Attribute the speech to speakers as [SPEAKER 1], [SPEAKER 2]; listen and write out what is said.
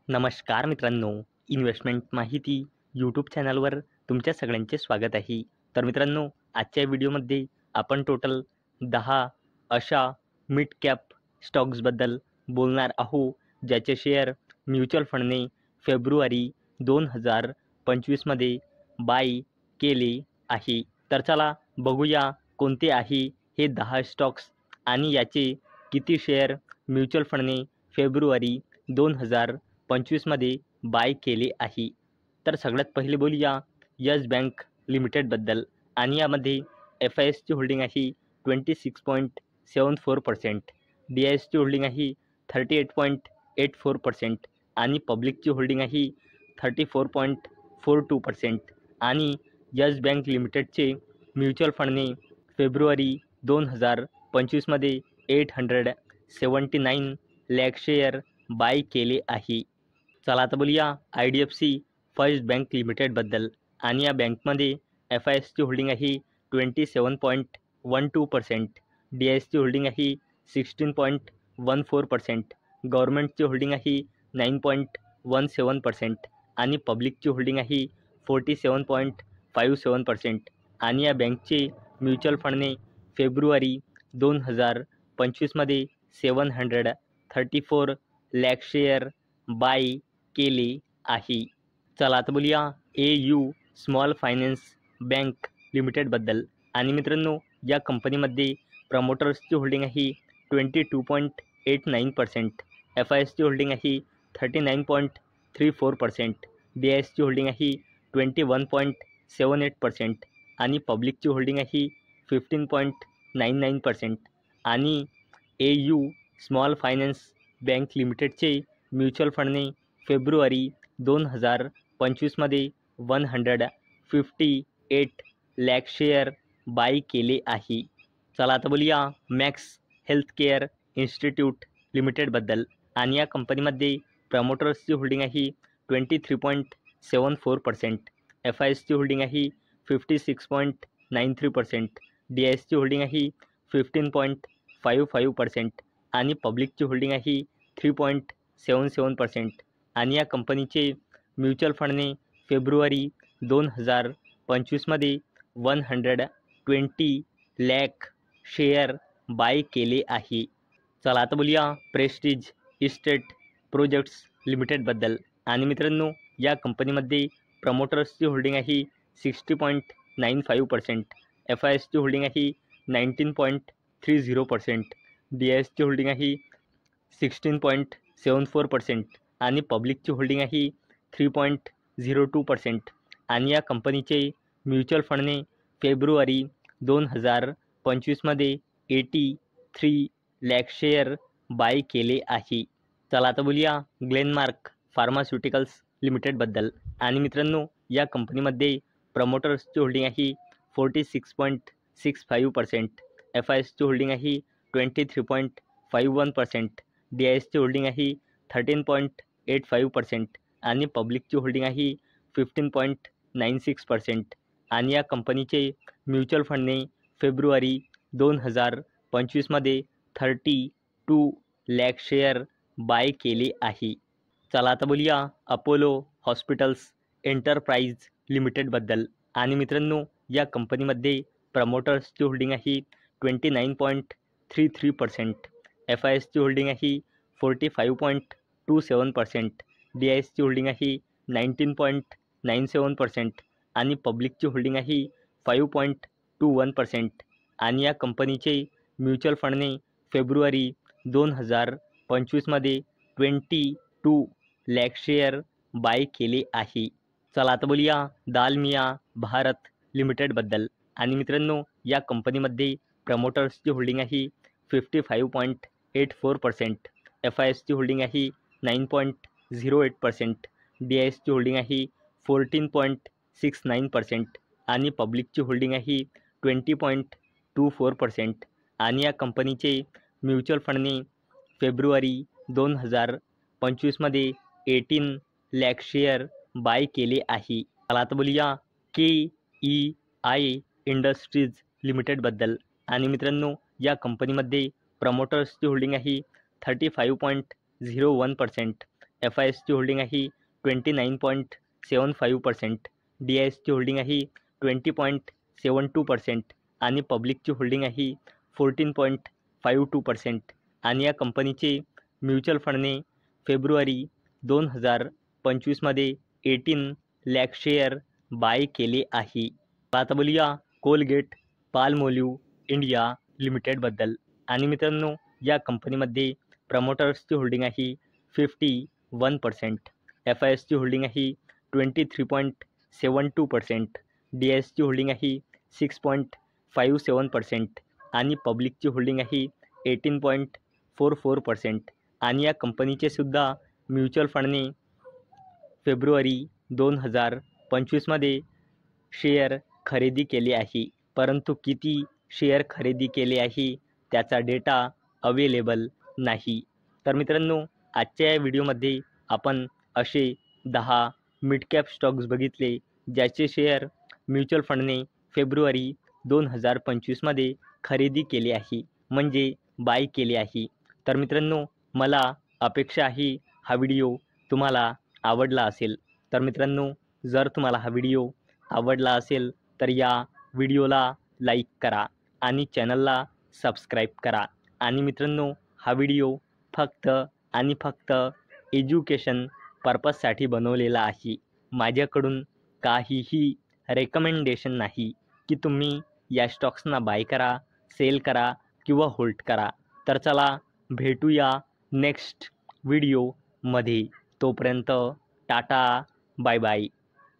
[SPEAKER 1] नमस्कार मित्रांनो, इन्व्हेस्टमेंट माहिती यूट्यूब चॅनलवर तुमच्या सगळ्यांचे स्वागत आहे. तर मित्रांनो, आजच्या व्हिडिओमध्ये आपण टोटल 10 अशा मिड कॅप स्टॉक्सबद्दल बोलणार आहोत, ज्याचे शेअर म्युच्युअल फंडने फेब्रुवारी 2025मध्ये बाय केले आहे. तर चला बघूया कोणते आहे हे 10 स्टॉक्स आणि याचे किती शेअर म्युच्युअल फंडने फेब्रुवारी 2025मध्ये बाय केले आहे. तर सगळ्यात पहिले बोलूया यस बँक लिमिटेडबद्दल आणि यामध्ये FISची होल्डिंग आहे 26.74%, DISची होल्डिंग आहे 38.84% आणि पब्लिकची होल्डिंग आहे 34.42% आणि यस बँक लिमिटेडचे म्युच्युअल फंडने फेब्रुवारी 2025मध्ये 879 लाख शेअर बाय केले आहे. चला आता बोलूया IDFC फर्स्ट बँक लिमिटेडबद्दल आणि या बँकमध्ये FISची होल्डिंग आहे 27.12%, DISची होल्डिंग आहे 16.14%, गव्हर्नमेंटची होल्डिंग आहे 9.17% आणि पब्लिकची होल्डिंग आहे 47.57% आणि या बँकचे म्युच्युअल फंडने फेब्रुवारी 2025मध्ये 734 लाख शेअर बाय केले आहे. चला आता बोलूया AU स्मॉल फायनान्स बँक लिमिटेडबद्दल आणि मित्रांनो, या कंपनीमध्ये प्रमोटर्सची होल्डिंग आहे 22.89%, FISची होल्डिंग आहे 39.34%, DISची होल्डिंग आहे 21.78% आणि पब्लिकची होल्डिंग आहे 15.99% आणि AU स्मॉल फायनान्स बँक लिमिटेडचे म्युच्युअल फंडने फेब्रुवारी 2025मध्ये 158 लाख शेअर बाय केले आहे. चला आता बोलूया मॅक्स हेल्थकेअर इन्स्टिट्यूट लिमिटेडबद्दल आणि या कंपनीमध्ये प्रमोटर्सची होल्डिंग आहे 23.74%, FISची होल्डिंग आहे 56.93%, DISची होल्डिंग आहे 15.55% आणि पब्लिकची होल्डिंग आहे 3.77% आणि या कंपनीचे म्युच्युअल फंडने फेब्रुवारी 2025मध्ये 120 लाख शेअर बाय केले आहे. चला आता बोलूया प्रेस्टिज इस्टेट प्रोजेक्ट्स लिमिटेडबद्दल आणि मित्रांनो, या कंपनीमध्ये प्रमोटर्सची होल्डिंग आहे 60.95%, FISची होल्डिंग आहे 19.30%, DISची होल्डिंग आहे 16.74% आणि पब्लिकची होल्डिंग आहे 3.02% आणि या कंपनीचे म्युच्युअल फंडने फेब्रुवारी 2025मध्ये 83 लाख शेअर बाय केले आहे. चला आता बोलूया ग्लेनमार्क फार्मास्युटिकल्स लिमिटेडबद्दल आणि मित्रांनो, या कंपनीमध्ये प्रमोटर्सची होल्डिंग आहे 46.65%, FISची होल्डिंग आहे 23.51%, DISची होल्डिंग आहे 13.85% आणि पब्लिकची होल्डिंग आहे 15.96% आणि या कंपनीचे म्युच्युअल फंडने फेब्रुवारी 2025मध्ये 32 लाख शेअर बाय केले आहे. चला आता बोलूया अपोलो हॉस्पिटल्स एंटरप्राइज लिमिटेडबद्दल आणि मित्रांनो, या कंपनीमध्ये प्रमोटर्सची होल्डिंग आहे 29.33%, FISची होल्डिंग आहे 45.27%, DISची होल्डिंग आहे 19.97% आणि पब्लिकची होल्डिंग आहे 5.21% आणि या कंपनीचे म्युच्युअल फंडने फेब्रुवारी 2025मध्ये 22 लाख शेअर बाय केले आहे. चला आता बोलूया दालमिया भारत लिमिटेडबद्दल आणि मित्रांनो, या कंपनीमध्ये प्रमोटर्सची होल्डिंग आहे 55.84%, FISची होल्डिंग आहे 9.08%, DISची होल्डिंग आहे 14.69% आणि पब्लिकची होल्डिंग आहे 20.24% आणि या कंपनीचे म्युच्युअल फंडने फेब्रुवारी 2025मध्ये 18 लाख शेअर बाय केले आहे. चला आता बोलूया KEI इंडस्ट्रीज लिमिटेडबद्दल आणि मित्रांनो, या कंपनीमध्ये प्रमोटर्सची होल्डिंग आहे 35.01%, FISची होल्डिंग आहे 29.75%, DISची होल्डिंग आहे 20.72% आणि पब्लिकची होल्डिंग आहे 14.52% आणि या कंपनीचे म्युच्युअल फंडने फेब्रुवारी 2025मध्ये 18 लाख शेअर बाय केले आहे. आता बोलूया कोलगेट पाल्मोलिव्ह इंडिया लिमिटेडबद्दल. आणि मित्रांनो, या कंपनीमध्ये प्रमोटर्सची होल्डिंग आहे 51%, FISची होल्डिंग आहे 23.72%, DISची होल्डिंग आहे 6.57% आणि पब्लिकची होल्डिंग आहे 18.44% आणि या कंपनीचे सुद्धा म्युच्युअल फंडने फेब्रुवारी 2025मध्ये शेअर खरेदी केले आहे. परंतु किती शेअर खरेदी केले आहे त्याचा डेटा अवेलेबल नाही. तर मित्रांनो, आजच्या या व्हिडिओमध्ये आपण असे 10 मिड कॅप स्टॉक्स बघितले ज्याचे शेअर म्युच्युअल फंडने फेब्रुवारी 2025मध्ये खरेदी केले आहे, म्हणजे बाय केले आहे. तर मित्रांनो, मला अपेक्षा आहे हा व्हिडिओ तुम्हाला आवडला असेल. तर मित्रांनो, जर तुम्हाला हा व्हिडिओ आवडला असेल तर या व्हिडिओला लाईक करा आणि चॅनलला सबस्क्राईब करा. आणि मित्रांनो, हा व्हिडिओ फक्त आणि फक्त एज्युकेशन पर्पजसाठी बनवलेला आहे. माझ्याकडून काहीही रेकमेंडेशन नाही की तुम्ही या स्टॉक्सना बाय करा, सेल करा किंवा होल्ड करा. तर चला भेटूया नेक्स्ट व्हिडिओमध्ये. तोपर्यंत टाटा, बाय बाय.